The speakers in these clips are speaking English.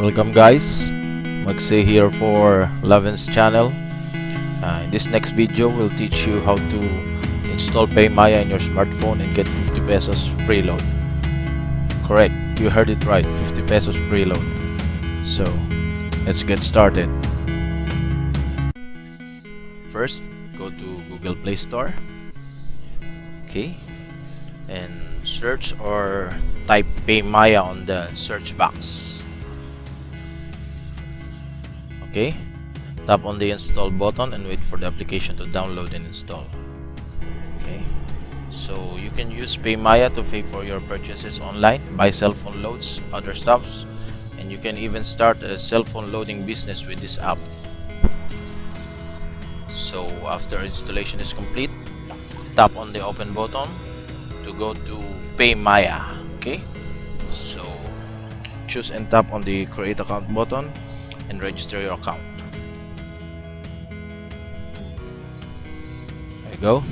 Welcome guys, Magse here for LoVen'z channel. In this next video, we'll teach you how to install Paymaya in your smartphone and get 50 pesos free load. Correct, you heard it right, 50 pesos free load. So, let's get started. First, go to Google Play Store. Okay, and search or type Paymaya on the search box. Okay, tap on the install button and wait for the application to download and install. Okay, so you can use Paymaya to pay for your purchases online, buy cell phone loads, other stuffs, and you can even start a cell phone loading business with this app. So after installation is complete, tap on the open button to go to Paymaya. Okay, so choose and tap on the create account button and register your account. There you go.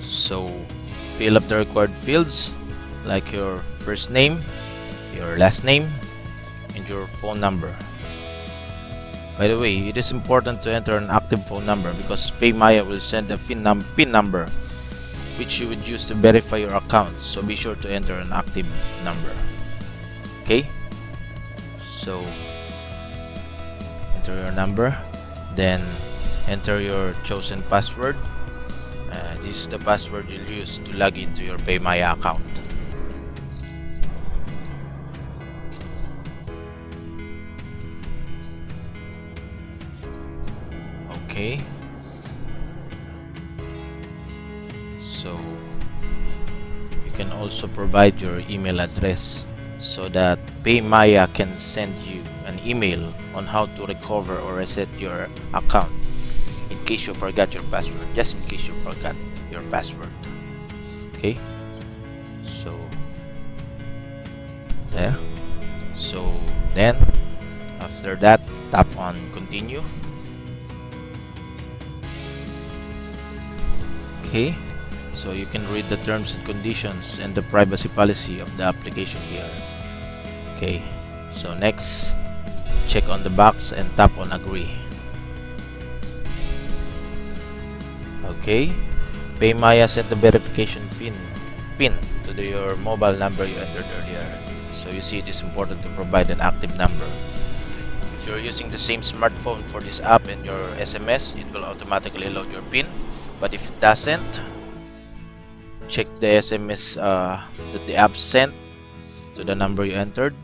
So fill up the required fields like your first name, your last name, and your phone number. By the way, it is important to enter an active phone number because Paymaya will send a PIN number which you would use to verify your account, so be sure to enter an active number. Okay, so enter your number, then enter your chosen password. This is the password you'll use to log into your Paymaya account. Okay, so you can also provide your email address so that Paymaya can send you an email on how to recover or reset your account in case you forgot your password, just in case you forgot your password. Okay, so there. So then after that, tap on continue. Okay, so you can read the terms and conditions and the privacy policy of the application here. Okay, so next, check on the box and tap on agree. Okay, Paymaya sent the verification PIN to your mobile number you entered earlier. So you see it is important to provide an active number. If you're using the same smartphone for this app and your SMS, it will automatically load your PIN. But if it doesn't, check the SMS that the app sent to the number you entered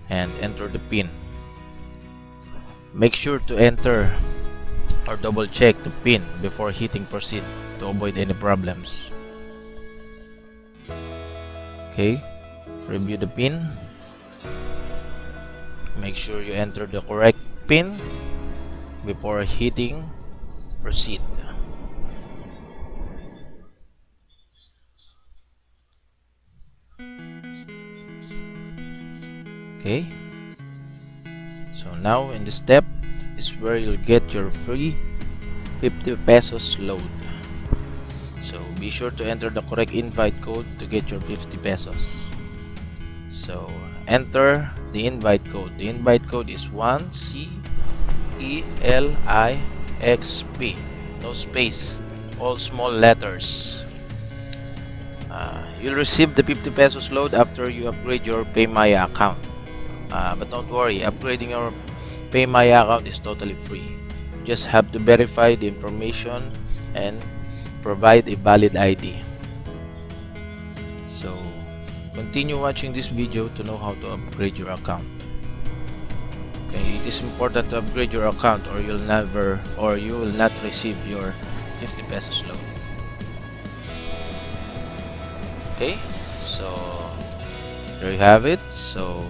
and enter the PIN. Make sure to enter or double check the PIN before hitting proceed to avoid any problems. Okay, review the PIN. Make sure you enter the correct PIN before hitting proceed. Okay, so now in this step is where you'll get your free 50 pesos load. So be sure to enter the correct invite code to get your 50 pesos. So enter the invite code. The invite code is 1CELIXP. No space, all small letters. You'll receive the 50 pesos load after you upgrade your Paymaya account. But don't worry, upgrading your Paymaya account is totally free. You just have to verify the information and provide a valid ID. So continue watching this video to know how to upgrade your account. Okay, it is important to upgrade your account or you will not receive your 50 pesos load. Okay, so there you have it. So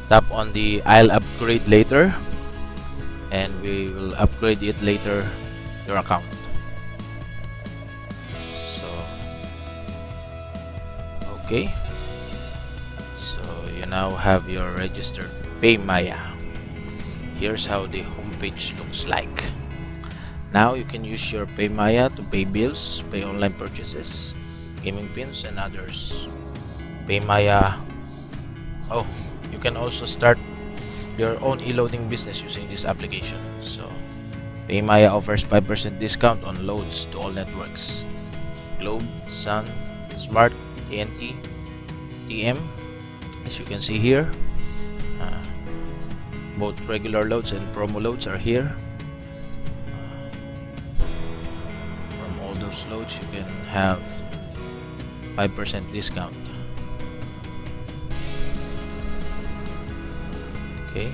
tap on the I'll upgrade later and we will upgrade it later your account. So okay, so you now have your registered Paymaya. Here's how the homepage looks like. Now you can use your Paymaya to pay bills, pay online purchases, gaming pins, and others. Paymaya. Oh, you can also start your own e-loading business using this application. So Paymaya offers 5% discount on loads to all networks: Globe, Sun, Smart, TNT, TM. As you can see here, uh, both regular loads and promo loads are here. From all those loads, you can have 5% discount. Okay.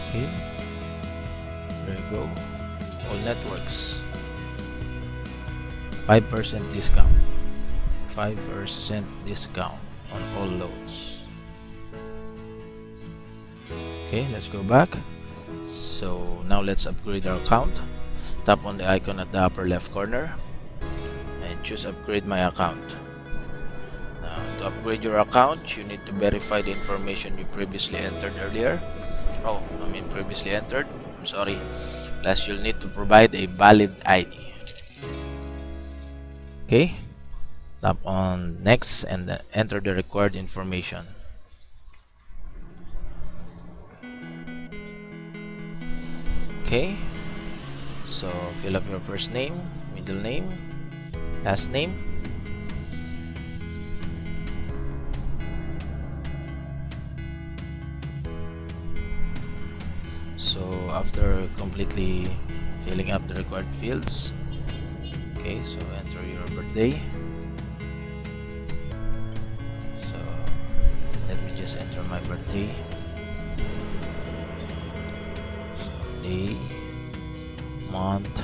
Okay. There you go. All networks. 5% discount. 5% discount on all loads. Okay, let's go back. So now let's upgrade our account. Tap on the icon at the upper left corner and choose upgrade my account. Now, to upgrade your account, you need to verify the information you previously entered earlier. Previously entered. I'm sorry. Plus, you'll need to provide a valid ID. Okay, tap on next and enter the required information. Okay, so fill up your first name, middle name, last name. So after completely filling up the required fields, okay, so enter your birthday. So let me just enter my birthday. So day, month,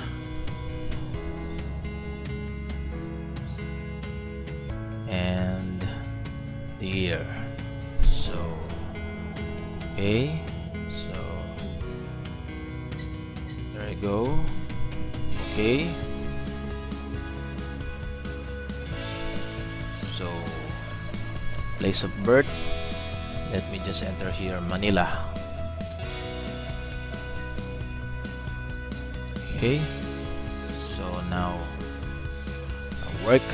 and the year. So okay, so there you go. Okay, so place of birth, let me just enter here Manila. Okay, so now work,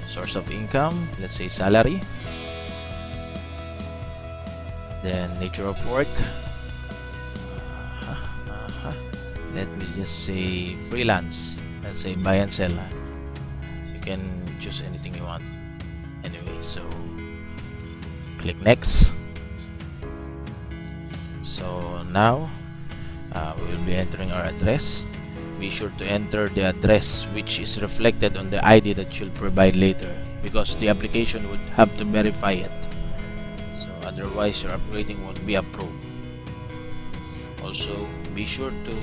source of income, let's say salary. Then nature of work, let me just say freelance, let's say buy and sell. You can choose anything you want. Anyway, so click next. So now we will be entering our address. Be sure to enter the address which is reflected on the ID that you'll provide later, because the application would have to verify it. So otherwise your upgrading won't be approved. Also, be sure to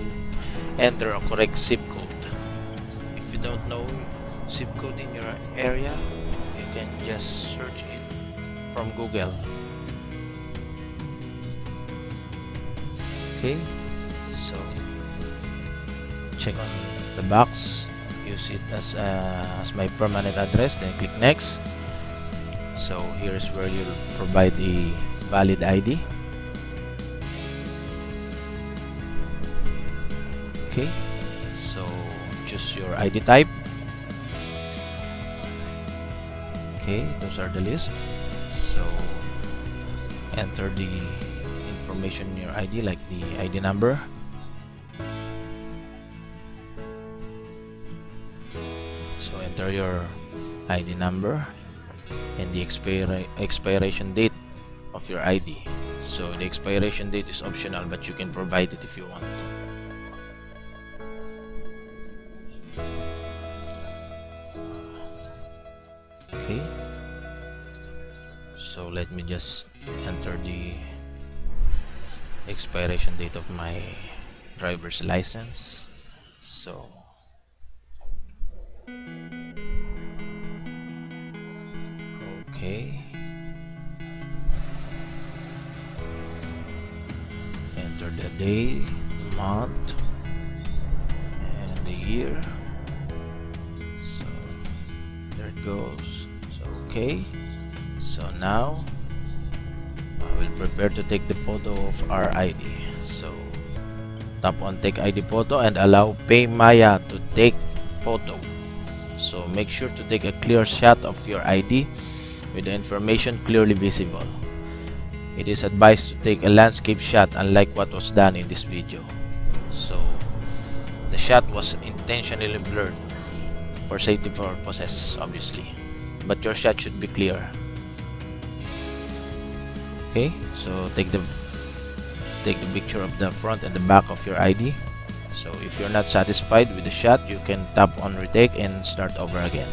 enter a correct zip code. If you don't know zip code in your area, you can just search it from Google. Okay, so check on the box, use it as my permanent address, then click next. So here is where you'll provide the valid ID. Okay, so choose your ID type. Okay, those are the list. So enter the information in your ID, like the ID number. So enter your ID number and the expiration date of your ID. So the expiration date is optional, but you can provide it if you want. Okay, so let me just enter the expiration date of my driver's license. So okay, enter the day, month, and the year. So there it goes. So okay, so now We'll prepare to take the photo of our ID. So tap on take ID photo and allow Paymaya to take photo. So make sure to take a clear shot of your ID with the information clearly visible. It is advised to take a landscape shot unlike what was done in this video. So the shot was intentionally blurred for safety purposes, obviously, but your shot should be clear. Okay, so take the picture of the front and the back of your ID. So if you're not satisfied with the shot, you can tap on retake and start over again.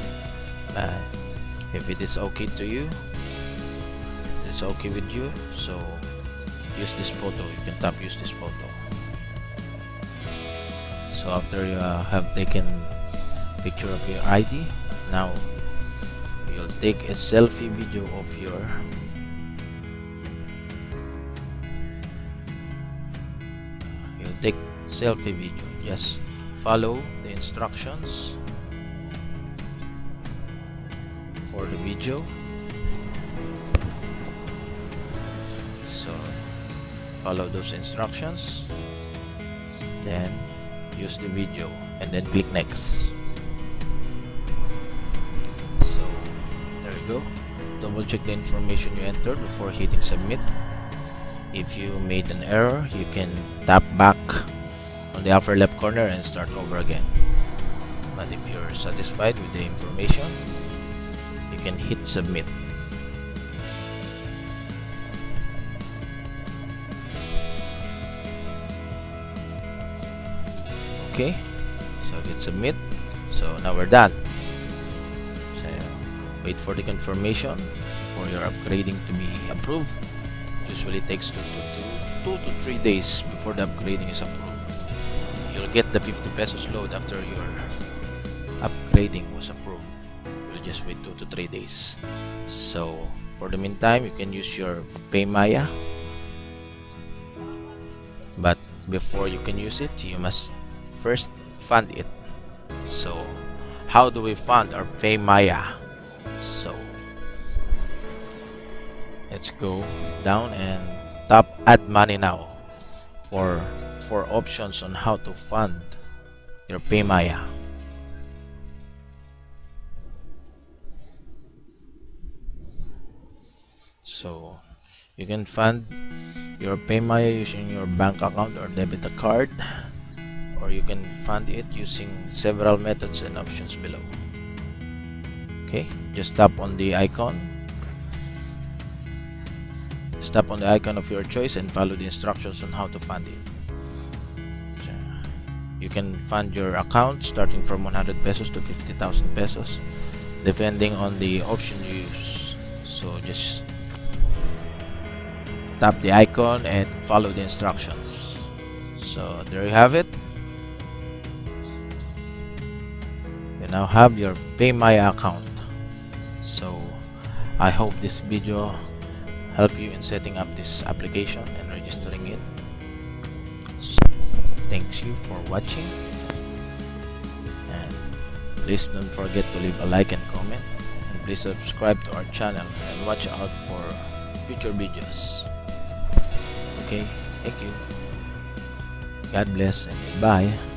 If it is okay to you, it's okay with you, so use this photo. You can tap use this photo. So after you have taken picture of your ID, now you'll take a selfie video of your take selfie video. Just follow the instructions for the video. So follow those instructions, then use the video and then click next. So there you go. Double check the information you entered before hitting submit. If you made an error, you can tap back on the upper left corner and start over again. But if you're satisfied with the information, you can hit submit. Okay, so hit submit. So now we're done. So wait for the confirmation for your upgrading to be approved. Usually takes 2 to 3 days before the upgrading is approved. You'll get the 50 pesos load after your upgrading was approved. You'll just wait 2 to 3 days. So for the meantime, you can use your Paymaya, but before you can use it, you must first fund it. So how do we fund our Paymaya? So let's go down and tap add money now for options on how to fund your Paymaya. So you can fund your Paymaya using your bank account or debit card, or you can fund it using several methods and options below. Okay, just tap on the icon. Tap on the icon of your choice and follow the instructions on how to fund it. You can fund your account starting from 100 pesos to 50,000 pesos depending on the option you use. So just tap the icon and follow the instructions. So there you have it. You now have your Paymaya account. So I hope this video help you in setting up this application and registering it. So, thanks you for watching, and please don't forget to leave a like and comment, and please subscribe to our channel and watch out for future videos. Okay, thank you. God bless and goodbye.